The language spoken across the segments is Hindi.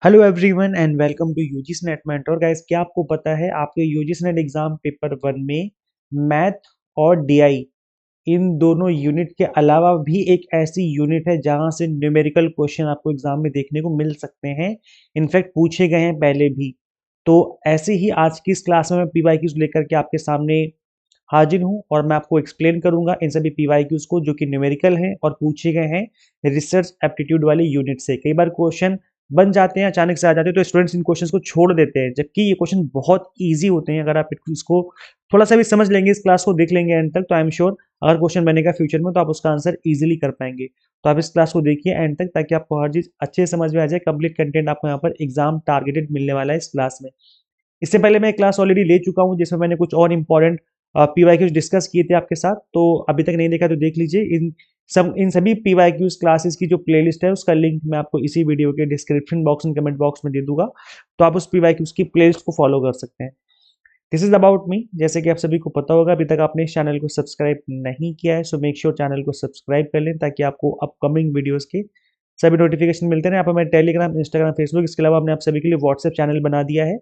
Hello everyone and welcome to UGC NET mentor guys. क्या आपको पता है आपके यूजीसी नेट एग्जाम पेपर 1 में मैथ और डीआई इन दोनों यूनिट के अलावा भी एक ऐसी यूनिट है जहां से न्यूमेरिकल क्वेश्चन आपको एग्जाम में देखने को मिल सकते हैं। इनफैक्ट पूछे गए हैं पहले भी। तो ऐसे ही आज की इस क्लास में मैं पीवाईक्यूज लेकर के आपके सामने हाजिर हूं और मैं आपको एक्सप्लेन करूंगा इन सभी पीवाईक्यूज को जो कि न्यूमेरिकल हैं और पूछे गए हैं रिसर्च एप्टीट्यूड वाले यूनिट से। कई बार क्वेश्चन बन जाते हैं, अचानक से आ जाते हैं, तो स्टूडेंट्स इन क्वेश्चंस को छोड़ देते हैं, जबकि ये क्वेश्चन बहुत इजी होते हैं। अगर आप इसको थोड़ा सा भी समझ लेंगे, इस क्लास को देख लेंगे एंड तक, तो आई एम श्योर अगर क्वेश्चन बनेगा फ्यूचर में तो आप उसका आंसर इजीली कर पाएंगे। तो आप इस क्लास को देखिए एंड तक, ताकि आपको हर चीज अच्छे से समझ में आ जाए। कंप्लीट कंटेंट आपको यहाँ पर एग्जाम टारगेटेड मिलने वाला है इस क्लास में। इससे पहले मैं एक क्लास ऑलरेडी ले चुका हूँ जिसमें मैंने कुछ और इंपॉर्टेंट पीवाईक्यूज डिस्कस किए थे आपके साथ। तो अभी तक नहीं देखा तो देख लीजिए। इन सभी पीवाईक्यूज क्लासेस की जो प्लेलिस्ट है उसका लिंक मैं आपको इसी वीडियो के description box and comment box में दे दूंगा। तो आप उस पीवाईक्यूज की प्लेलिस्ट को फॉलो कर सकते हैं। This is about me. जैसे कि आप सभी को पता होगा, अभी तक आपने इस चैनल को सब्सक्राइब नहीं किया है, सो मेक श्योर चैनल को सब्सक्राइब कर लें ताकि आपको अपकमिंग वीडियोस के सभी नोटिफिकेशन मिलते रहे। यहाँ पर मैं टेलीग्राम, इंस्टाग्राम, फेसबुक, इसके अलावा हमने आप सभी के लिए व्हाट्सएप चैनल बना दिया है।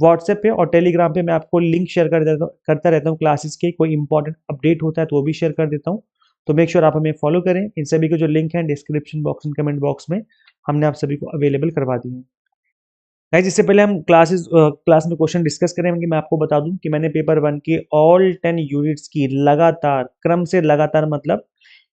व्हाट्सएप पे और टेलीग्राम पे मैं आपको लिंक शेयर करता रहता हूँ क्लासेस के। कोई इंपॉर्टेंट अपडेट होता है तो वो भी शेयर कर देता हूँ। तो मेक श्योर आप हमें फॉलो करें। इन सभी के जो लिंक है description box and comment box में हमने आप सभी को अवेलेबल करवा दिए हैं। गाइस, इससे पहले हम क्लास में क्वेश्चन डिस्कस करेंगे, मैं आपको बता दूं कि मैंने पेपर 1 के ऑल 10 यूनिट्स की लगातार क्रम से, लगातार मतलब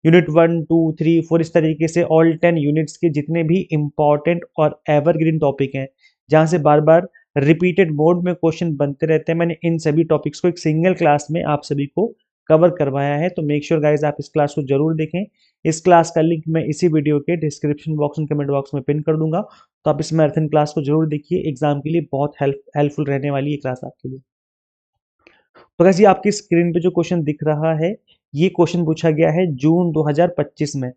यूनिट 1, 2, 3, 4, इस तरीके से ऑल 10 यूनिट्स के जितने भी इंपॉर्टेंट और एवरग्रीन टॉपिक हैं, जहां से बार बार रिपीटेड मोड में क्वेश्चन बनते रहते हैं, मैंने इन सभी टॉपिक्स को एक सिंगल क्लास में आप सभी को कवर करवाया है। तो मेक श्योर गाइज आप इस क्लास को जरूर देखें। इस क्लास का लिंक मैं इसी वीडियो के description box and comment box में पिन कर दूंगा। तो आप इस मैराथन क्लास को जरूर देखिए, एग्जाम के लिए बहुत हेल्पफुल रहने वाली है क्लास आपके लिए। तो वैसे ये आपकी स्क्रीन पे जो क्वेश्चन दिख रहा है, ये क्वेश्चन पूछा गया है जून 2025 में।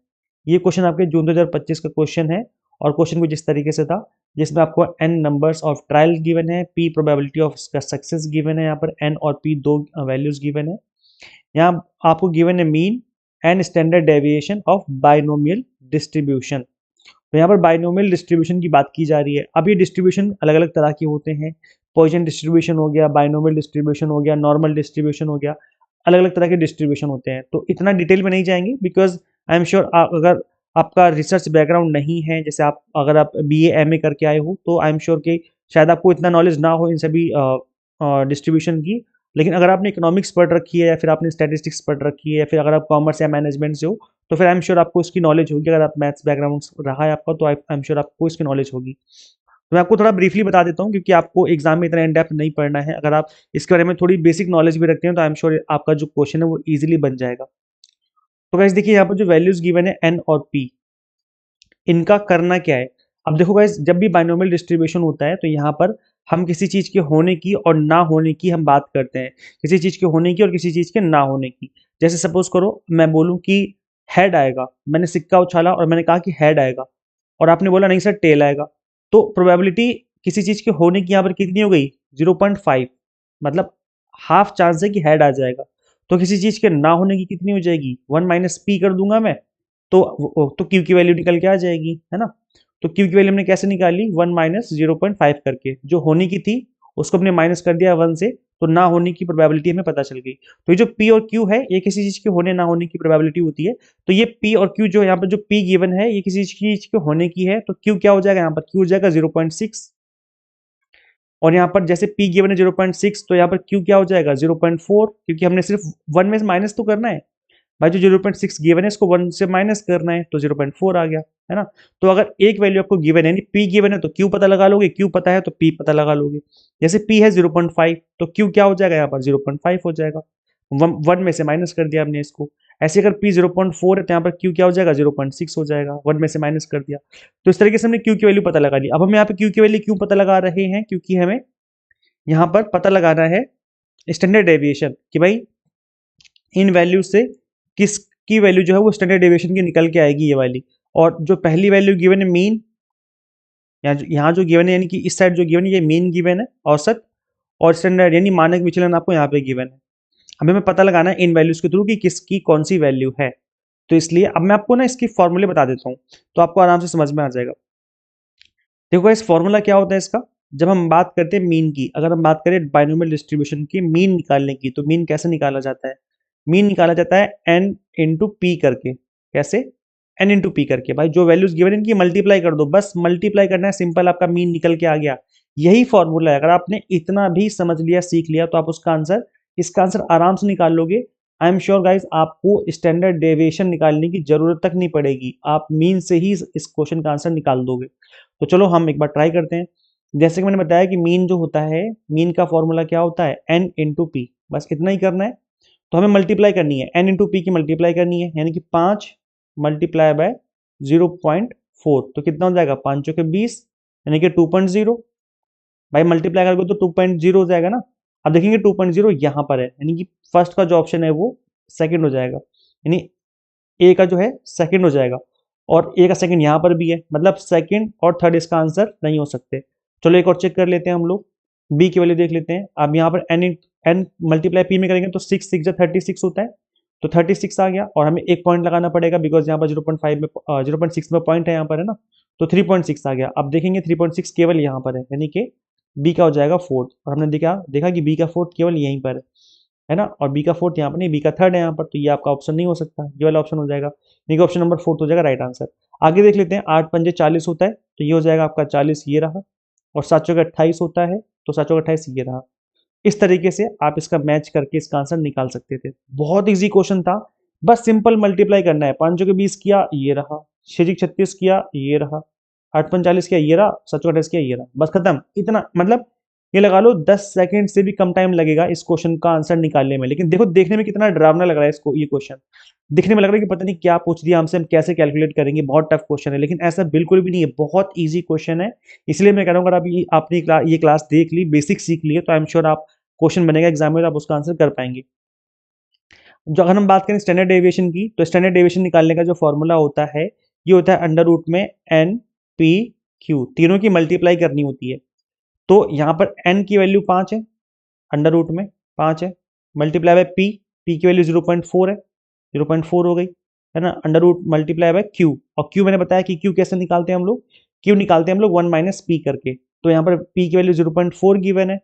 ये क्वेश्चन आपके जून 2025 का क्वेश्चन है और क्वेश्चन कुछ इस तरीके से था, जिसमें आपको n numbers of trial given है, p probability of success given है, यहाँ पर n और p दो वैल्यूज गिवन है। यहाँ आपको गिवन है mean and standard deviation of binomial distribution. तो यहाँ पर बाइनोमियल डिस्ट्रीब्यूशन की बात की जा रही है। अब ये डिस्ट्रीब्यूशन अलग अलग तरह के होते हैं। पॉइजन डिस्ट्रीब्यूशन हो गया, बाइनोमियल डिस्ट्रीब्यूशन हो गया, नॉर्मल डिस्ट्रीब्यूशन हो गया, अलग अलग तरह के डिस्ट्रीब्यूशन होते हैं। तो इतना डिटेल में नहीं जाएंगे, बिकॉज आई एम श्योर अगर आपका रिसर्च बैकग्राउंड नहीं है, जैसे अगर आप BA MA करके आए हो, तो आई एम श्योर कि शायद आपको इतना नॉलेज ना हो इन सभी डिस्ट्रीब्यूशन की। लेकिन अगर आपने इकोनॉमिक्स पढ़ रखी है, या फिर आपने स्टैटिस्टिक्स पढ़ रखी है, या फिर अगर आप कॉमर्स या मैनेजमेंट से हो, तो फिर आई एम श्योर आपको इसकी नॉलेज होगी। अगर आप मैथ्स बैकग्राउंड रहा है आपका, तो आई एम श्योर आपको इसकी नॉलेज होगी। तो मैं आपको थोड़ा ब्रीफली बता देता हूँ, क्योंकि आपको एग्जाम में इतना इन डेप्थ नहीं पढ़ना है। अगर आप इसके बारे में थोड़ी बेसिक नॉलेज भी रखते हैं तो आई एम श्योर आपका जो क्वेश्चन है वो इजीली बन जाएगा। तो गाइस देखिए, यहाँ पर जो वैल्यूज गिवन है n और p, इनका करना क्या है। अब देखो गाइस, जब भी बाइनोमियल डिस्ट्रीब्यूशन होता है तो यहाँ पर हम किसी चीज के होने की और ना होने की हम बात करते हैं। किसी चीज के होने की और किसी चीज के ना होने की। जैसे सपोज करो मैं बोलूं कि हेड आएगा, मैंने सिक्का उछाला और मैंने कहा कि हेड आएगा, और आपने बोला नहीं सर टेल आएगा। तो प्रोबेबिलिटी किसी चीज के होने की यहाँ पर कितनी हो गई, 0.5। मतलब हाफ चांस है कि हेड आ जाएगा। तो किसी चीज के ना होने की कितनी हो जाएगी, 1 - p कर दूंगा मैं। तो क्यू की वैल्यू निकल के आ जाएगी, है ना। तो क्यू की वैल्यू हमने कैसे निकाली, 1 - 0.5 करके। जो होने की थी उसको हमने माइनस कर दिया 1 से, तो ना होने की प्रोबेबिलिटी हमें पता चल गई। तो ये जो पी और क्यू है, ये किसी चीज के होने ना होने की प्रोबेबिलिटी होती है। तो ये पी और क्यू जो यहाँ पर जो पी गिवन है, ये किसी चीज के होने की है, तो क्यू क्या हो जाएगा, यहाँ पर क्यू हो जाएगा 0.6। और यहाँ पर जैसे पी गिवन है 0.6, तो यहाँ पर क्यू क्या हो जाएगा 0.4, क्योंकि हमने सिर्फ 1 में से माइनस तो करना है। भाई जो 0.6 गिवन है इसको 1 से माइनस करना है, तो 0.4 आ गया, है ना। तो अगर एक वैल्यू आपको गिवन है, यानी p गिवन है, तो q पता लगा लोगे, q पता है तो p पता लगा लोगे। जैसे p है 0.5, तो q क्या हो जाएगा, यहाँ पर 0.5 हो जाएगा। 1 में से माइनस कर दिया हमने इसको। ऐसे अगर p 0.4 है तो यहाँ पर q क्या हो जाएगा, 0.6 हो जाएगा, 1 में से माइनस कर दिया। तो इस तरीके से हमने q की वैल्यू पता लगा ली। अब हम यहाँ पे q की वैल्यू क्यों पता लगा रहे हैं, क्योंकि हमें यहाँ पर पता लगाना है स्टैंडर्ड डेविएशन, कि भाई इन वैल्यू से किसकी वैल्यू जो है वो स्टैंडर्ड डेविएशन की निकल के आएगी, ये वाली। और जो पहली वैल्यू गिवन है मीन, यहाँ जो गिवन है, यानी कि इस साइड जो गिवन है ये मीन गिवन है, औसत। और स्टैंडर्ड यानी मानक विचलन आपको यहाँ पे गिवन है। हमें पता लगाना है इन वैल्यूज के थ्रू कि किसकी कौन सी वैल्यू है। तो इसलिए अब मैं आपको ना इसकी फॉर्मूले बता देता हूँ, तो आपको आराम से समझ में आ जाएगा। देखो गाइस फॉर्मूला क्या होता है इसका, जब हम बात करते हैं मीन की, अगर हम बात करें बाइनोमियल डिस्ट्रीब्यूशन की मीन निकालने की, तो मीन कैसे निकाला जाता है? मीन निकाला जाता है एन इंटू पी करके। कैसे? एन इंटू पी करके। भाई जो वैल्यूज गिवन है इनकी मल्टीप्लाई कर दो, बस मल्टीप्लाई करना है, सिंपल, आपका मीन निकल के आ गया। यही फॉर्मूला है, अगर आपने इतना भी समझ लिया, सीख लिया, तो आप उसका आंसर, इसका आंसर आराम से निकाल लोगे। आई एम श्योर गाइज आपको स्टैंडर्ड डेविएशन निकालने की जरूरत तक नहीं पड़ेगी, आप मीन से ही इस क्वेश्चन का आंसर निकाल दोगे। तो चलो हम एक बार ट्राई करते हैं। जैसे कि मैंने बताया कि मीन जो होता है, मीन का फॉर्मूला क्या होता है? एन इंटू पी, बस इतना ही करना है। तो हमें मल्टीप्लाई करनी है, एन इंटू पी की मल्टीप्लाई करनी है, यानी कि 5 मल्टीप्लाई बाय 0.4, तो कितना हो जाएगा? 5 चौके 20, यानी कि 2.0। भाई मल्टीप्लाई करोगे तो 2.0 हो जाएगा ना। अब देखेंगे 2.0 यहाँ पर है, यानी कि फर्स्ट का जो ऑप्शन है वो सेकंड हो जाएगा, यानी ए का जो है सेकंड हो जाएगा, और ए का सेकंड यहाँ पर भी है, मतलब सेकंड और थर्ड इसका आंसर नहीं हो सकते। चलो एक और चेक कर लेते हैं हम लोग, बी की वैल्यू देख लेते हैं। अब यहाँ पर एन एन मल्टीप्लाई पी में करेंगे तो 6 6 36 होता है, तो 36 आ गया, और हमें एक पॉइंट लगाना पड़ेगा बिकॉज यहाँ पर 0.5 में 0.6 में पॉइंट है यहाँ पर, है ना, तो 3.6 आ गया। अब देखेंगे 3.6 केवल यहाँ पर है, यानी कि बी का हो जाएगा फोर्थ, और हमने देखा देखा कि बी का फोर्थ केवल यहीं पर है ना, और बी का फोर्थ यहाँ पर नहीं, बी का थर्ड है यहाँ पर, तो ये आपका ऑप्शन नहीं हो सकता, ये वाला ऑप्शन हो जाएगा, यानी कि ऑप्शन नंबर फोर्थ हो जाएगा राइट आंसर। आगे देख लेते हैं, 8 पंजे 40 होता है, तो ये हो जाएगा आपका 40, ये रहा, और 7 चौके 28 होता है, तो 7 चौके 28 ये रहा। इस तरीके से आप इसका मैच करके इसका आंसर निकाल सकते थे। बहुत इजी क्वेश्चन था, बस सिंपल मल्टीप्लाई करना है। 5 चौके 20 किया, ये रहा, 6 36 किया, ये रहा, 8 45 किया, ये रहा, 7 चौके 28 किया, ये रहा, बस खत्म। इतना मतलब ये लगा लो 10 सेकंड से भी कम टाइम लगेगा इस क्वेश्चन का आंसर निकालने में। लेकिन देखो देखने में कितना डरावना लग रहा है इसको, ये क्वेश्चन दिखने में लग रहा है कि पता नहीं क्या पूछ दिया हमसे, हम कैसे कैलकुलेट करेंगे, बहुत टफ क्वेश्चन है, लेकिन ऐसा बिल्कुल भी नहीं है, बहुत इजी क्वेश्चन है। इसलिए मैं कह रहा हूँ अगर आप आपने ये क्लास देख ली, बेसिक सीख लिए, तो आई एम श्योर आप क्वेश्चन बनेगा एग्जाम में, आप उसका आंसर कर पाएंगे। जो अगर हम बात करें स्टैंडर्ड डेविएशन की, तो स्टैंडर्ड डेविएशन निकालने का जो फॉर्मूला होता है, ये होता है अंडर रूट में एन पी क्यू, तीनों की मल्टीप्लाई करनी होती है। तो यहाँ पर एन की वैल्यू 5 है, अंडर रूट में 5 है, मल्टीप्लाई बाय पी, पी की वैल्यू 0.4 है, 0.4 हो गई, है ना, under root multiply by Q, और क्यू मैंने बताया कि क्यू कैसे निकालते हैं हम लोग, क्यू निकालते हैं हम लोग 1 माइनस पी करके। तो यहाँ पर पी की वैल्यू 0.4 गिवन है,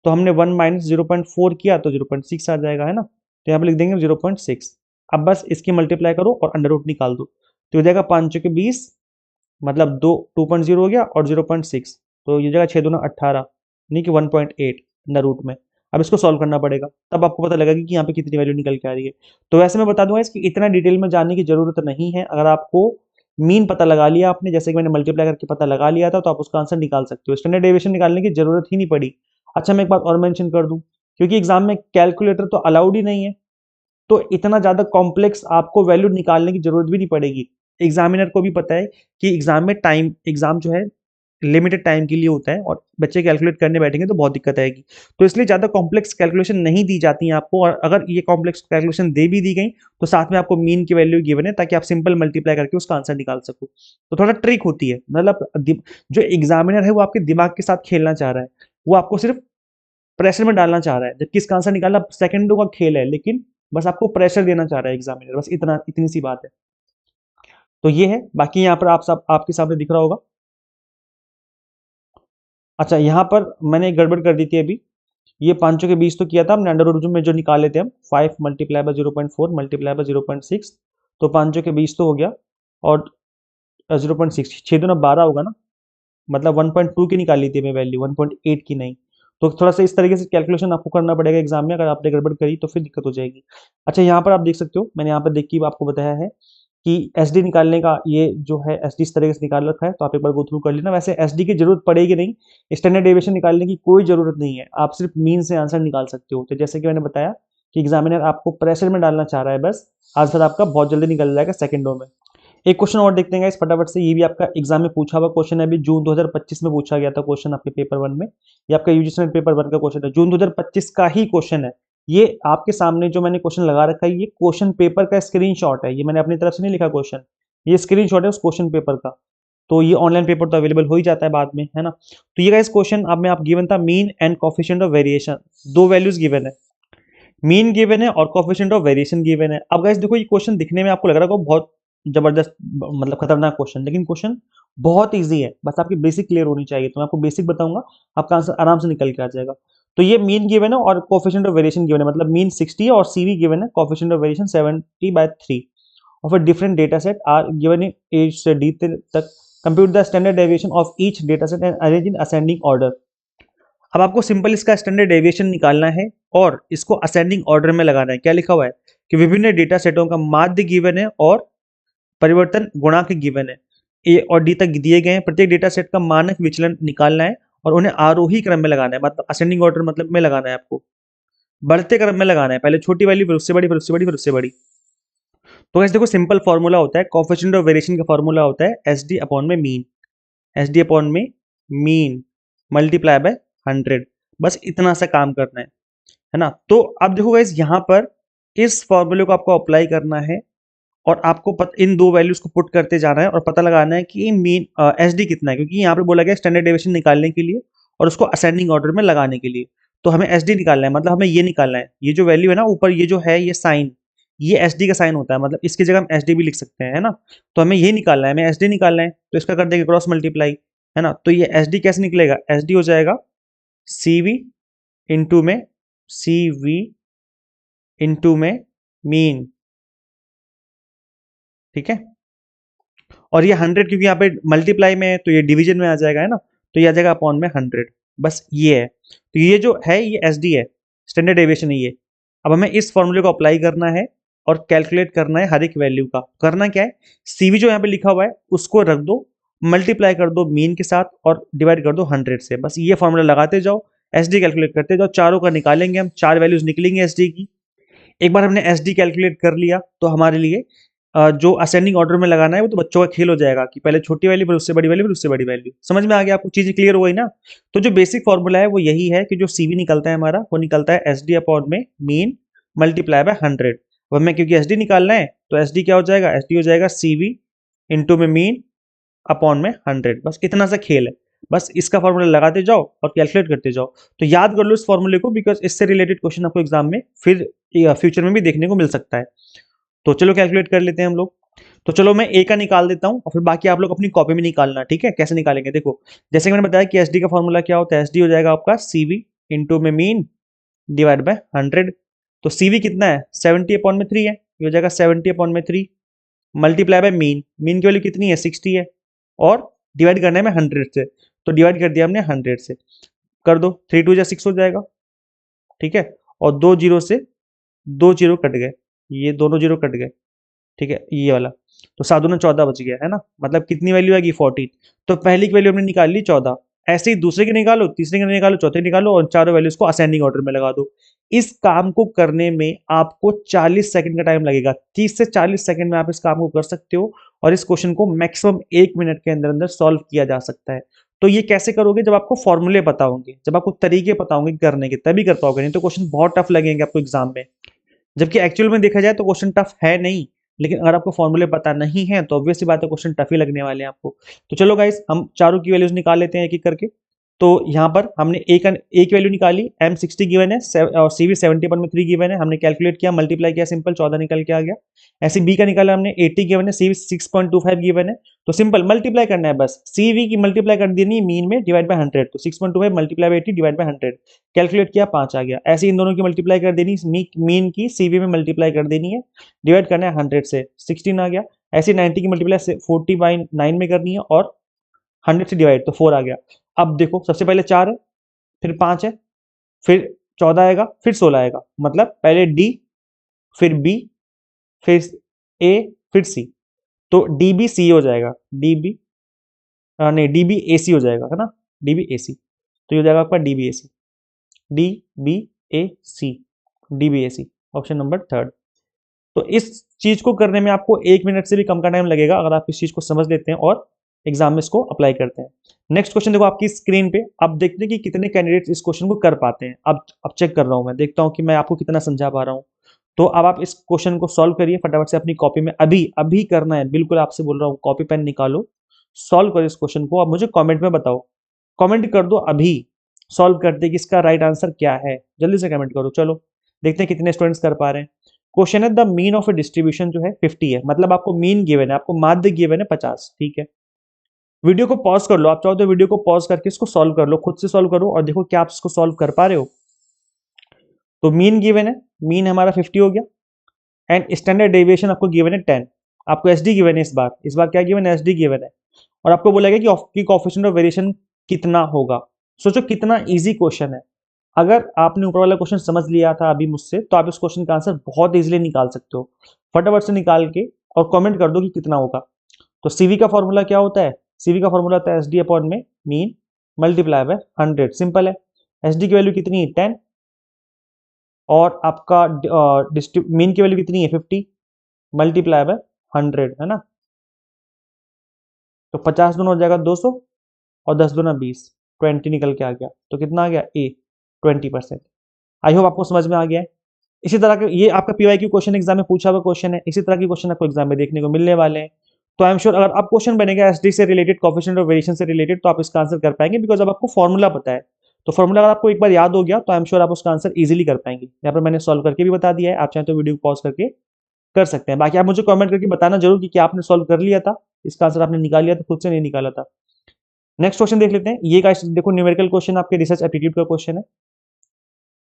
तो हमने 1 माइनस 0.4 किया तो 0.6 आ जाएगा, है ना, तो यहाँ पर लिख देंगे 0.6। अब बस इसकी मल्टीप्लाई करो और अंडर रूट निकाल दो, तो हो जाएगा 5 के 20, मतलब 2.0 हो गया, और 0.6, तो ये जगह 6 दूना 18, यानी कि 1.8 अंडर रूट में। अब इसको सॉल्व करना पड़ेगा, तब आपको पता लगेगा कि यहाँ पे कितनी वैल्यू निकल के आ रही है। तो वैसे मैं बता दूंगा इसकी इतना डिटेल में जानने की जरूरत नहीं है, अगर आपको मीन पता लगा लिया आपने, जैसे कि मैंने मल्टीप्लाई करके पता लगा लिया था, तो आप उसका आंसर निकाल सकते हो, स्टैंडर्ड डेविएशन निकालने की जरूरत ही नहीं पड़ी। अच्छा मैं एक बात और मेंशन कर दूं, क्योंकि एग्जाम में कैलकुलेटर तो अलाउड ही नहीं है, तो इतना ज्यादा कॉम्प्लेक्स आपको वैल्यू निकालने की जरूरत भी नहीं पड़ेगी। एग्जामिनर को भी पता है कि एग्जाम में टाइम, एग्जाम जो है लिमिटेड टाइम के लिए होता है, और बच्चे कैलकुलेट करने बैठेंगे तो बहुत दिक्कत आएगी, तो इसलिए ज्यादा कॉम्प्लेक्स कैलकुलेशन नहीं दी जाती है आपको, और अगर ये कॉम्प्लेक्स कैलकुलेशन दे भी दी गई तो साथ में आपको मीन की वैल्यू गिवन है, ताकि आप सिंपल मल्टीप्लाई करके उसका आंसर निकाल सको। तो थोड़ा ट्रिक होती है, मतलब जो एग्जामिनर है वो आपके दिमाग के साथ खेलना चाह रहा है, वो आपको सिर्फ प्रेशर में डालना चाह रहा है, जबकि इसका आंसर निकालना सेकंडों का खेल है, लेकिन बस आपको प्रेशर देना चाह रहा है एग्जामिनर, बस इतना, इतनी सी बात है। तो ये है, बाकी यहाँ पर आप सब आपके सामने दिख रहा होगा। अच्छा यहाँ पर मैंने एक गड़बड़ कर दी थी अभी, ये 500 के 20 तो किया था हमने, अंडर रूट में जो निकाल लेते हैं हम, 5 मल्टीप्लाई बाय 0.4 मल्टीप्लाई बाय 0.6, तो 500 के 20 तो हो गया, और 0.6, 6 दूना 12 होगा ना, मतलब 1.2 की निकाली थी मैं वैल्यू, 1.8 की नहीं। तो थोड़ा सा इस तरीके से कैलकुलेशन आपको करना पड़ेगा एग्जाम में, अगर आपने गड़बड़ करी तो फिर दिक्कत हो जाएगी। अच्छा यहाँ पर आप देख सकते हो, मैंने यहाँ पर देख के आपको बताया है कि एसडी निकालने का, ये जो है एसडी इस तरीके से निकाल रखा है, तो आप एक बार गो थ्रू कर लेना। वैसे एसडी की जरूरत पड़ेगी नहीं, स्टैंडर्ड डेविएशन निकालने की कोई जरूरत नहीं है, आप सिर्फ मीन से आंसर निकाल सकते हो। तो जैसे कि मैंने बताया कि एग्जामिनर आपको प्रेशर में डालना चाह रहा है, बस आंसर आपका बहुत जल्दी निकल जाएगा सेकंडों में। एक क्वेश्चन और देखते हैं इस फटाफट से, ये भी आपका एग्जाम में पूछा हुआ क्वेश्चन है, अभी जून 2025 में पूछा गया था क्वेश्चन आपके पेपर 1 में, ये आपका यूजीसी नेट पेपर 1 का क्वेश्चन है, जून 2025 का ही क्वेश्चन है। ये आपके सामने जो मैंने क्वेश्चन लगा रखा है, ये क्वेश्चन पेपर का स्क्रीनशॉट है, ये मैंने अपनी तरफ से नहीं लिखा क्वेश्चन, ये स्क्रीनशॉट है उस क्वेश्चन पेपर का। तो ये ऑनलाइन पेपर तो अवेलेबल हो ही जाता है बाद में, है ना। तो ये गाइस क्वेश्चन अब मैं आप गिवन था mean and coefficient of variation, दो वैल्यूज गिवन है, मीन गिवन है और कोफिशिएंट ऑफ वेरिएशन गिवन है। अब गाइस देखो ये क्वेश्चन दिखने में आपको लग रहा होगा बहुत जबरदस्त मतलब खतरनाक क्वेश्चन, लेकिन क्वेश्चन बहुत इजी है, बस आपकी बेसिक क्लियर होनी चाहिए। तो मैं आपको बेसिक बताऊंगा, आपका आंसर आराम से निकल के आ जाएगा। तो ये मीन गिवन है और कोफिशिएंट ऑफ वेरिएशन गिवन है, मतलब मीन 60 है और सीवी गिवन है, coefficient of variation 70/3 of a different data set are given in age से d तक। compute the standard deviation of each data set and arrange in ascending order। अब आपको सिंपल इसका स्टैंडर्ड डेविएशन निकालना है और इसको असेंडिंग ऑर्डर में लगाना है। क्या लिखा हुआ है कि विभिन्न डेटा सेटों का माध्य गिवन है और परिवर्तन गुणांक गिवन है, ए और डी तक दिए गए हैं। प्रत्येक डेटा सेट का मानक विचलन निकालना है और उन्हें आरोही क्रम में लगाना है, मतलब असेंडिंग ऑर्डर मतलब में लगाना है आपको, बढ़ते क्रम में लगाना है, पहले छोटी वैल्यू फिर उससे बड़ी, फिर उससे बड़ी, फिर उससे बड़ी। तो ऐसे देखो सिंपल फॉर्मूला होता है, कोएफिशिएंट ऑफ वेरिएशन का फॉर्मूला होता है एस डी अपॉन में मीन, एस डी अपॉन में मीन मल्टीप्लाई बाय 100। बस इतना सा काम करना है ना। तो अब देखो गाइस यहाँ पर इस फॉर्मूले को आपको अप्लाई करना है और आपको इन दो वैल्यूज को पुट करते जाना है और पता लगाना है कि मीन एस डी कितना है, क्योंकि यहाँ पे बोला गया स्टैंडर्ड डेविएशन निकालने के लिए और उसको असेंडिंग ऑर्डर में लगाने के लिए। तो हमें एस डी निकालना है, मतलब हमें ये निकालना है, ये जो वैल्यू है ना ऊपर, ये जो है ये साइन, ये एस डी का साइन होता है, मतलब इसकी जगह हम एस डी भी लिख सकते हैं, है ना। तो हमें ये निकालना है, हमें एस डी निकालना है, तो इसका कर देंगे क्रॉस मल्टीप्लाई, है ना। तो ये एस डी कैसे निकलेगा, एस डी हो जाएगा सी वी इंटू में सी वी इंटू में मीन, ठीक है। और ये 100 क्योंकि यहाँ पे मल्टीप्लाई में है तो ये डिवीजन में आ जाएगा, है ना। तो ये आ जाएगा अपॉन में 100, बस ये है। तो ये जो है ये एस डी है, स्टैंडर्ड डेविएशन है ये। अब हमें इस फॉर्मूले को अप्लाई करना है और कैलकुलेट करना है हर एक वैल्यू का। करना क्या है, सीवी जो यहाँ पे लिखा हुआ है उसको रख दो, मल्टीप्लाई कर दो मीन के साथ और डिवाइड कर दो 100 से, बस ये फॉर्मूला लगाते जाओ, एस डी कैलकुलेट करते जाओ, चारों का निकालेंगे हम, चार वैल्यूज निकलेंगे एस डी की। एक बार हमने एस डी कैलकुलेट कर लिया तो हमारे लिए जो असेंडिंग ऑर्डर में लगाना है वो तो बच्चों का खेल हो जाएगा कि पहले छोटी वैल्यू फिर उससे बड़ी वैल्यू फिर उससे बड़ी वैल्यू। समझ में आ गया आपको, चीजें क्लियर हो गई ना। तो जो बेसिक फॉर्मूला है वो यही है कि जो सीवी निकलता है हमारा वो निकलता है एस डी अपॉन में मीन मल्टीप्लाई बाय 100। अब हमें क्योंकि एस डी निकालना है तो एस डी क्या हो जाएगा, एस डी हो जाएगा सीवी इंटू में मीन अपॉन में 100। बस इतना सा खेल है, बस इसका फॉर्मूला लगाते जाओ और कैलकुलेट करते जाओ। तो याद कर लो इस फॉर्मूले को, बिकॉज इससे रिलेटेड क्वेश्चन आपको एग्जाम में फिर फ्यूचर में भी देखने को मिल सकता है। तो चलो कैलकुलेट कर लेते हैं हम लोग। तो चलो मैं ए का निकाल देता हूं और फिर बाकी आप लोग अपनी कॉपी में निकालना, ठीक है। कैसे निकालेंगे देखो, जैसे कि मैंने बताया कि एसडी का फॉर्मूला क्या होता है, एसडी हो जाएगा आपका सीवी इंटू में मीन डिवाइड बाय 100। तो सीवी कितना है, 70/3 है, ये हो जाएगा 70/3 मल्टीप्लाई बाय मीन, मीन की वैल्यू कितनी है 60 है, और डिवाइड करना है में 100 से, तो डिवाइड कर दिया हमने 100 से, कर दो 3 2 6 हो जाएगा, ठीक है। और दो जीरो से दो जीरो कट गए, ये दोनों जीरो कट गए, ठीक है, ये वाला। तो 7 दूना 14 बच गया, है ना। मतलब कितनी वैल्यू आएगी 14। तो पहली की वैल्यू हमने निकाल ली 14, ऐसे ही दूसरे की निकालो, तीसरे की निकालो, चौथे की निकालो और चारों वैल्यूज को असेंडिंग ऑर्डर में लगा दो। इस काम को करने में आपको 40 सेकंड का टाइम लगेगा, 30 से 40 सेकंड में आप इस काम को कर सकते हो और इस क्वेश्चन को मैक्सिमम 1 मिनट के अंदर अंदर सॉल्व किया जा सकता है। तो ये कैसे करोगे, जब आपको फॉर्मूले पता होंगे, जब आपको तरीके पता होंगे करने के, तभी कर पाओगे, नहीं तो क्वेश्चन बहुत टफ लगेंगे आपको एग्जाम में। जबकि एक्चुअल में देखा जाए तो क्वेश्चन टफ है नहीं, लेकिन अगर आपको फॉर्मूले पता नहीं है तो ऑब्वियसली बात है क्वेश्चन टफ ही लगने वाले हैं आपको। तो चलो गाइस हम चारों की वैल्यूज निकाल लेते हैं एक एक करके। तो यहाँ पर हमने एक वैल्यू निकाली, एम 60 गिवन है और सी वी 70/3 गिवन है, हमने कैलकुलेट किया, मल्टीप्लाई किया, सिंपल 14 निकल के आ गया। ऐसे बी का निकाला हमने, 80 गिवन है, सी वी 6.25 गिवन है, तो सिंपल मल्टीप्लाई करना है, बस सी वी की मल्टीप्लाई कर देनी मीन में डिवाइड बाय 100, तो 6.25 multiply by 80 divide by 100, calculate किया 5 आ गया। ऐसे इन दोनों की मल्टीप्लाई कर देनी, मीन की सीवी में मल्टीप्लाई कर देनी है, डिवाइड करना है 100 से, 16 आ गया। ऐसे 90 की मल्टीप्लाई 40/9 में करनी है और 100 से डिवाइड, तो 4 आ गया। अब देखो सबसे पहले 4 है, फिर 5 है, फिर 14 आएगा, फिर 16 आएगा, मतलब पहले डी, फिर बी, फिर ए, फिर सी। तो डी बी सी हो जाएगा, डी बी नहीं डी बी ए सी हो जाएगा, है ना, डी बी ए सी। तो ये हो जाएगा आपका डी बी ए सी, डी बी ए सी, डी बी ए सी, ऑप्शन नंबर थर्ड। तो इस चीज को करने में आपको 1 मिनट से भी कम का टाइम लगेगा अगर आप इस चीज को समझ लेते हैं और एग्जाम में इसको अप्लाई करते हैं। नेक्स्ट क्वेश्चन देखो आपकी स्क्रीन पे, अब देखते हैं कि कितने कैंडिडेट्स इस क्वेश्चन को कर पाते हैं। अब चेक कर रहा हूं मैं, देखता हूं कि मैं आपको कितना समझा पा रहा हूं। तो अब आप इस क्वेश्चन को सॉल्व करिए फटाफट से अपनी कॉपी में, अभी अभी करना है, बिल्कुल आपसे बोल रहा हूँ, कॉपी पेन निकालो, सॉल्व करो इस क्वेश्चन को। अब मुझे कमेंट में बताओ, कमेंट कर दो अभी सॉल्व करते कि इसका राइट आंसर क्या है, जल्दी से कमेंट करो। चलो देखते हैं कितने स्टूडेंट्स कर पा रहे हैं। क्वेश्चन है the mean of A distribution जो है 50 है, मतलब आपको मीन गिवन है, आपको माध्य गिवन है 50, ठीक है। वीडियो को पॉज कर लो, आप चाहो तो वीडियो को पॉज करके इसको सॉल्व कर लो, खुद से सॉल्व करो और देखो क्या आप इसको सॉल्व कर पा रहे हो। तो मीन गिवन है, मीन हमारा 50 हो गया एंड स्टैंडर्ड डेविएशन आपको गिवन है 10। आपको एसडी गिवन है, इस बार क्या गिवन है, एसडी गिवन है। और आपको बोला गया कि कोएफिशिएंट ऑफ वेरिएशन कितना होगा। सोचो कितना इजी क्वेश्चन है। अगर आपने ऊपर वाला क्वेश्चन समझ लिया था अभी मुझसे, तो आप इस क्वेश्चन का आंसर बहुत इजीली निकाल सकते हो। फटाफट से निकाल के और कमेंट कर दो कि कितना होगा। तो सीवी का फॉर्मूला क्या होता है, सीवी का फॉर्मूला होता है एसडी अपॉन में मीन मल्टीप्लाई बाय 100, सिंपल है। एसडी की वैल्यू कितनी है 10 और आपका मीन की वैल्यू कितनी है 50 मल्टीप्लाई बाय 100, है ना। तो 50 दूना हो जाएगा 200 और 10 दूना 20, 20 निकल के आ गया। तो कितना आ गया ए 20%। आई होप आपको समझ में आ गया है। इसी तरह के ये आपका पीवाईक्यू क्वेश्चन एग्जाम में पूछा हुआ क्वेश्चन है, इसी तरह के क्वेश्चन आपको एग्जाम में देखने को मिलने वाले हैं। तो आई एम श्योर अगर आप क्वेश्चन बनेगा एसडी से रिलेटेड, कोएफिशिएंट ऑफ वेरिएशन से रिलेटेड, तो आप इसका आंसर कर पाएंगे बिकॉज अब आपको फॉर्मूला पता है। तो फॉर्मूला अगर आपको एक बार याद हो गया तो आई एम श्योर आप उसका आंसर इजीली कर पाएंगे। यहाँ पर मैंने सॉल्व करके भी बता दिया है, आप चाहें तो वीडियो को पॉज करके कर सकते हैं। बाकी आप मुझे कमेंट करके बताना जरूर कि क्या आपने सॉल्व कर लिया था, इसका आंसर आपने निकाल लिया था, खुद से नहीं निकाला था। नेक्स्ट क्वेश्चन देख लेते हैं। ये गाइस देखो न्यूमेरिकल क्वेश्चन आपके रिसर्च एप्टीट्यूड का क्वेश्चन है,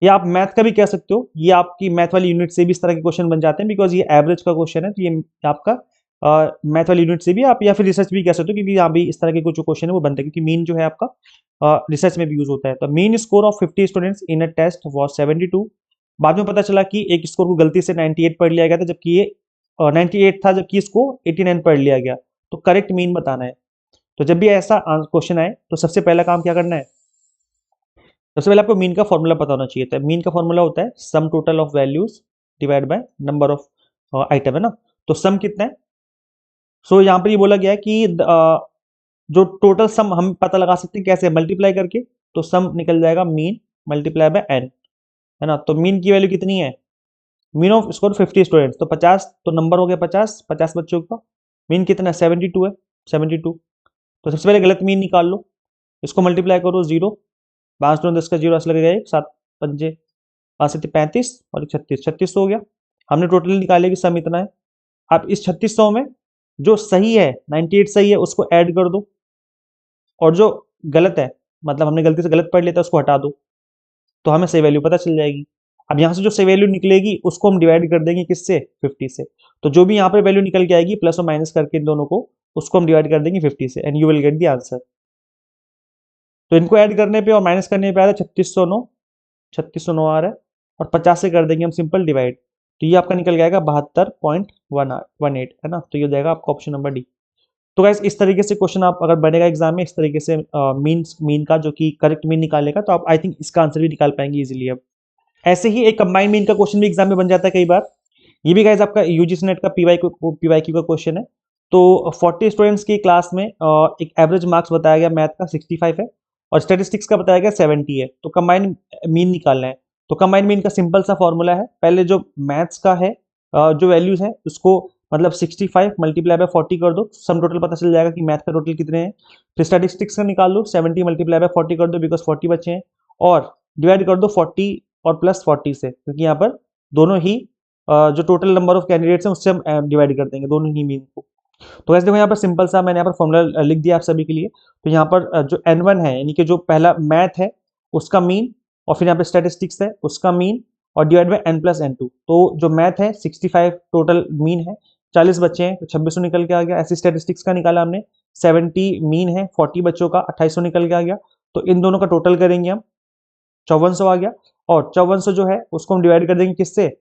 या आप मैथ का भी कह सकते हो। ये आपकी मैथ वाली यूनिट से भी इस तरह के क्वेश्चन बन जाते हैं बिकॉज ये एवरेज का क्वेश्चन है। तो ये आपका मैथ वाली यूनिट से भी आप या फिर रिसर्च भी कह सकते हो, क्योंकि यहाँ भी इस तरह के कुछ क्वेश्चन है वो बनते हैं, क्योंकि मीन जो है आपका रिसर्च में भी यूज होता है। तो mean score of 50 students in a test was 72। बाद में पता चला कि एक स्कोर को गलती से 98 पढ़ लिया गया था, जबकि ये 98 था, जबकि इसको 89 पढ़ लिया गया। तो करेक्ट मीन बताना है। तो जब भी ऐसा क्वेश्चन आए तो सबसे पहला काम क्या करना है, सबसे पहले आपको मीन का फॉर्मूला पता होना चाहिए था। मीन का फॉर्मूला होता है sum total of values divide by number of item, है ना। तो सम कितना है, सो यहाँ पर ये बोला गया है कि जो टोटल सम हम पता लगा सकते हैं कैसे, मल्टीप्लाई करके। तो सम निकल जाएगा मीन मल्टीप्लाई बाय एन, है ना। तो मीन की वैल्यू कितनी है, मीन ऑफ स्कोर 50 स्टूडेंट्स, तो 50, तो नंबर हो गया 50 बच्चों का। मीन कितना है 72 है, 72। तो सबसे पहले गलत मीन निकाल लो, इसको मल्टीप्लाई करो 0, 5 2 10 का 0 असर लगेगा 7 पंजे 5 7 35 और 36, 3600 हो गया। हमने टोटल निकाले कि सम इतना है। अब इस 3600 में जो सही है 98 सही है उसको ऐड कर दो, और जो गलत है मतलब हमने गलती से गलत पढ़ लिया था उसको हटा दो, तो हमें सही वैल्यू पता चल जाएगी। अब यहाँ से जो सही वैल्यू निकलेगी उसको हम डिवाइड कर देंगे किससे, 50 से। तो जो भी यहाँ पर वैल्यू निकल के आएगी प्लस और माइनस करके इन दोनों को, उसको हम डिवाइड कर देंगे 50 से and you will get the answer. तो इनको ऐड करने पे और माइनस करने पे आ रहा है 3609, 3609 आ रहा है, और 50 से कर देंगे हम सिंपल डिवाइड। तो ये आपका निकल जाएगा 72.18, है ना। तो ये हो जाएगा आपका ऑप्शन नंबर डी। तो गाइस इस तरीके से क्वेश्चन आप अगर बनेगा एग्जाम में, इस तरीके से मीन का जो कि करेक्ट मीन निकालेगा, तो आप आई थिंक इसका आंसर भी निकाल पाएंगे इजीली। अब ऐसे ही एक कंबाइंड मीन का क्वेश्चन भी एग्जाम में बन जाता है कई बार। ये भी गाइस आपका यूजीसी नेट का पीवाईक्यू का क्वेश्चन है। तो 40 स्टूडेंट्स की क्लास में एक एवरेज मार्क्स बताया गया मैथ का 65 है और स्टैटिस्टिक्स का बताया गया 70 है। तो कंबाइंड मीन निकालना है। तो कंबाइंड मीन का सिंपल सा फॉर्मूला है, पहले जो मैथ्स का है जो वैल्यूज है उसको मतलब 65 मल्टीप्लाई बाय 40 कर दो, सम टोटल पता चल जाएगा कि मैथ का टोटल कितने हैं। फिर स्टैटिस्टिक्स का निकाल लो, 70 मल्टीप्लाई बाय 40 कर दो बिकॉज 40 बचे हैं, और डिवाइड कर दो 40 और प्लस 40 से, क्योंकि यहाँ पर दोनों ही जो टोटल नंबर ऑफ कैंडिडेट्स हैं उससे हम डिवाइड कर देंगे दोनों ही मीन को। तो वैसे देखो यहाँ पर सिंपल सा मैंने यहाँ पर फॉर्मूला लिख दिया आप सभी के लिए। तो यहाँ पर जो n1 है यानी कि जो पहला मैथ है उसका मीन, और फिर यहाँ पे स्टैटिस्टिक्स है उसका मीन, और divide by n plus n2। तो जो मैथ है 65 टोटल मीन है, 40 बच्चे हैं तो 2600 निकल के आ गया। ऐसे स्टैटिस्टिक्स का निकाला हमने, 70 मीन है, 40 बच्चों का 2800 निकल के आ गया। तो इन दोनों का टोटल करेंगे हम, 5400 आ गया। और 5400 जो है उसको हम डिवाइड कर देंगे किससे,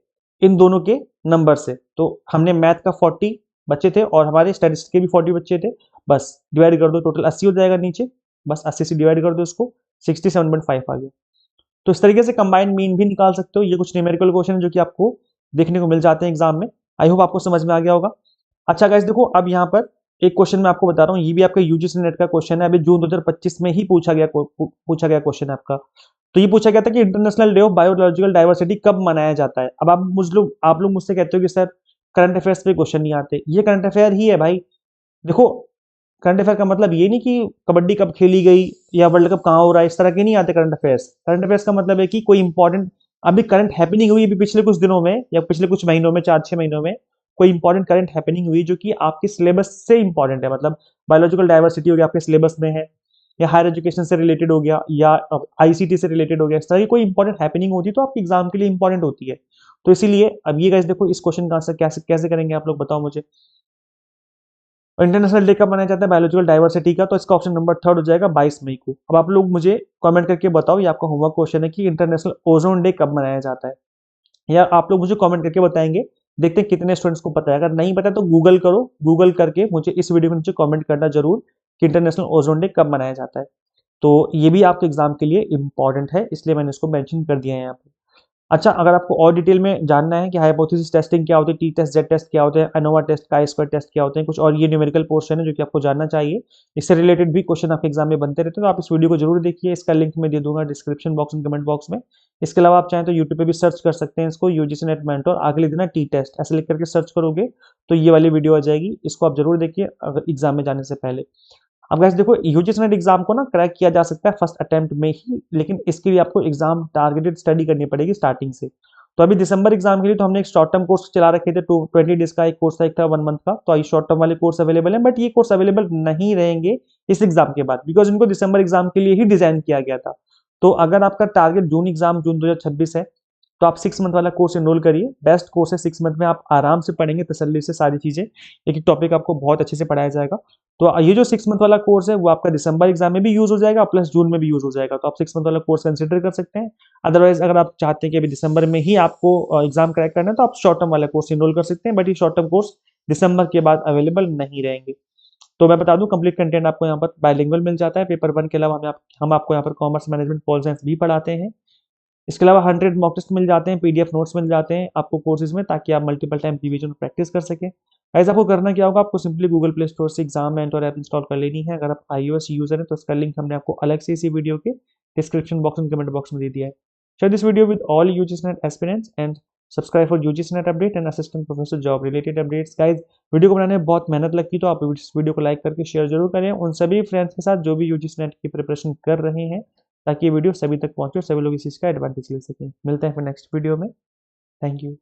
इन दोनों के नंबर से। तो हमने मैथ का 40 बच्चे थे और हमारे स्टैटिस्टिक्स के भी 40 बच्चे थे, बस डिवाइड कर दो, टोटल 80 हो जाएगा नीचे, बस 80 से डिवाइड कर दो इसको, 67.5 आ गया। तो इस तरीके से कंबाइंड मीन भी निकाल सकते हो। ये कुछ न्यूमेरिकल क्वेश्चन है जो कि आपको देखने को मिल जाते हैं एग्जाम में। आई होप आपको समझ में आ गया होगा। अच्छा गाइस देखो अब यहाँ पर एक क्वेश्चन मैं आपको बता रहा हूँ, ये भी आपका यूजीसी नेट का क्वेश्चन है, अभी जून 2025 में ही पूछा गया क्वेश्चन है आपका। तो ये पूछा गया था कि international day of biological diversity कब मनाया जाता है। अब आप लोग मुझसे कहते हो कि सर करंट अफेयर्स पे क्वेश्चन नहीं आते, ये करंट अफेयर ही है भाई। देखो करंट अफेयर का मतलब ये नहीं कि कबड्डी कब खेली गई या वर्ल्ड कप कहाँ हो रहा है, इस तरह के नहीं आते करंट अफेयर्स। करंट अफेयर्स का मतलब है कि कोई इंपॉर्टेंट अभी करंट हैपनिंग हुई अभी पिछले कुछ दिनों में या पिछले कुछ महीनों में, 4-6 महीनों में कोई इंपॉर्टेंट करंट हैपनिंग हुई जो कि आपके सिलेबस से इंपॉर्टेंट है, मतलब बायोलॉजिकल डाइवर्सिटी हो गया आपके सिलेबस में है, या हायर एजुकेशन से रिलेटेड हो गया, या आईसीटी से रिलेटेड हो गया, इस तरह की कोई इंपॉर्टेंट हैपनिंग होती है तो आपके एग्जाम के लिए इंपॉर्टेंट होती है। तो इसीलिए अब ये गाइस देखो, इस क्वेश्चन का आंसर कैसे कैसे करेंगे आप लोग, बताओ मुझे। इंटरनेशनल डे कब मनाया जाता है बायोलॉजिकल डाइवर्सिटी का? तो इसका ऑप्शन नंबर थर्ड हो जाएगा 22 मई को। अब आप लोग मुझे कमेंट करके बताओ, ये आपका होमवर्क क्वेश्चन है कि इंटरनेशनल ओजोन डे कब मनाया जाता है, या आप लोग मुझे कमेंट करके बताएंगे। देखते हैं कितने स्टूडेंट्स को पता है। अगर नहीं पता तो गूगल करो, गूगल करके मुझे इस वीडियो में नीचे कमेंट करना जरूर कि इंटरनेशनल ओजोन डे कब मनाया जाता है। तो ये भी आपके एग्जाम के लिए इंपॉर्टेंट है, इसलिए मैंने इसको मेंशन कर दिया है यहाँ पे। अच्छा, अगर आपको और डिटेल में जानना है कि हाइपोथेसिस टेस्टिंग क्या होती है, टी टेस्ट, जेड टेस्ट क्या होते हैं, ANOVA test, chi square test क्या होते हैं, कुछ और ये न्यूमेरिकल पोर्शन है जो कि आपको जानना चाहिए, इससे रिलेटेड भी क्वेश्चन आपके एग्जाम में बनते रहते हैं, तो आप इस वीडियो को जरूर देखिए। इसका लिंक मैं दे दूंगा डिस्क्रिप्शन बॉक्स में, कमेंट बॉक्स में। इसके अलावा आप चाहें तो यूट्यूब पे भी सर्च कर सकते हैं इसको, यूजीसी नेट मेंटोर अगले दिन टी टेस्ट ऐसे लिख करके सर्च करोगे तो ये वाली वीडियो आ जाएगी, इसको आप जरूर देखिए अगर एग्जाम में जाने से पहले। अब गाइस देखो, यूजीसी नेट एग्जाम को ना क्रैक किया जा सकता है फर्स्ट अटेम्प्ट में ही, लेकिन इसके लिए आपको एग्जाम टारगेटेड स्टडी करनी पड़ेगी स्टार्टिंग से। तो अभी दिसंबर एग्जाम के लिए तो हमने एक शॉर्ट टर्म कोर्स चला रखे थे, 20 डेज का एक कोर्स था, एक था 1 मंथ का। तो ये शॉर्ट टर्म वाले कोर्स अवेलेबल है, बट ये कोर्स अवेलेबल नहीं रहेंगे इस एग्जाम के बाद, बिकॉज इनको दिसंबर एग्जाम के लिए ही डिजाइन किया गया था। तो अगर आपका टारगेट जून एग्जाम जून 2026 है, तो आप 6 मंथ वाला कोर्स एनरोल करिए। बेस्ट कोर्स है, 6 मंथ में आप आराम से पढ़ेंगे तसल्ली से सारी चीजें, एक एक टॉपिक आपको बहुत अच्छे से पढ़ाया जाएगा। तो ये जो 6 मंथ वाला कोर्स है वो आपका दिसंबर एग्जाम में भी यूज हो जाएगा प्लस जून में भी यूज हो जाएगा, तो आप 6 मंथ वाला कोर्स कंसिडर कर सकते हैं। अदरवाइज अगर आप चाहते हैं कि अभी दिसंबर में ही आपको एग्जाम क्रैक करना है तो आप शॉर्ट टर्म वाला कोर्स एनरोल कर सकते हैं, बट ये शॉर्ट टर्म कोर्स दिसंबर के बाद अवेलेबल नहीं रहेंगे। तो मैं बता दूं, कंप्लीट कंटेंट आपको यहाँ पर बाइलिंगुअल मिल जाता है। पेपर 1 के अलावा हम आपको यहाँ पर कॉमर्स मैनेजमेंट पॉल साइंस भी पढ़ाते हैं। इसके अलावा 100 मॉक टेस्ट मिल जाते हैं, पीडीएफ नोट्स मिल जाते हैं आपको कोर्सेज में, ताकि आप मल्टीपल टाइम रिवीजन प्रैक्टिस कर सकें। ऐसा आपको करना क्या होगा, आपको सिंपली गूगल प्ले स्टोर से एग्जाम मेंटर ऐप इंस्टॉल कर लेनी है। अगर आप iOS यूजर है तो इसका लिंक हमने आपको अलग से इसी वीडियो के डिस्क्रिप्शन बॉक्स में, कमेंट बॉक्स में दे दिया है। Share this video with all UGC net aspirants and subscribe for UGC net update and assistant professor job related updates. Guys, video को बनाने में बहुत मेहनत लगती है, तो आप इस वीडियो को लाइक करके शेयर जरूर करें उन सभी फ्रेंड्स के साथ जो भी यूजीसी नेट की प्रिपरेशन कर रहे हैं, ताकि ये वीडियो सभी तक पहुंचे और सभी लोग इस चीज़ का एडवांटेज ले सकें। मिलते हैं फिर नेक्स्ट वीडियो में। Thank you.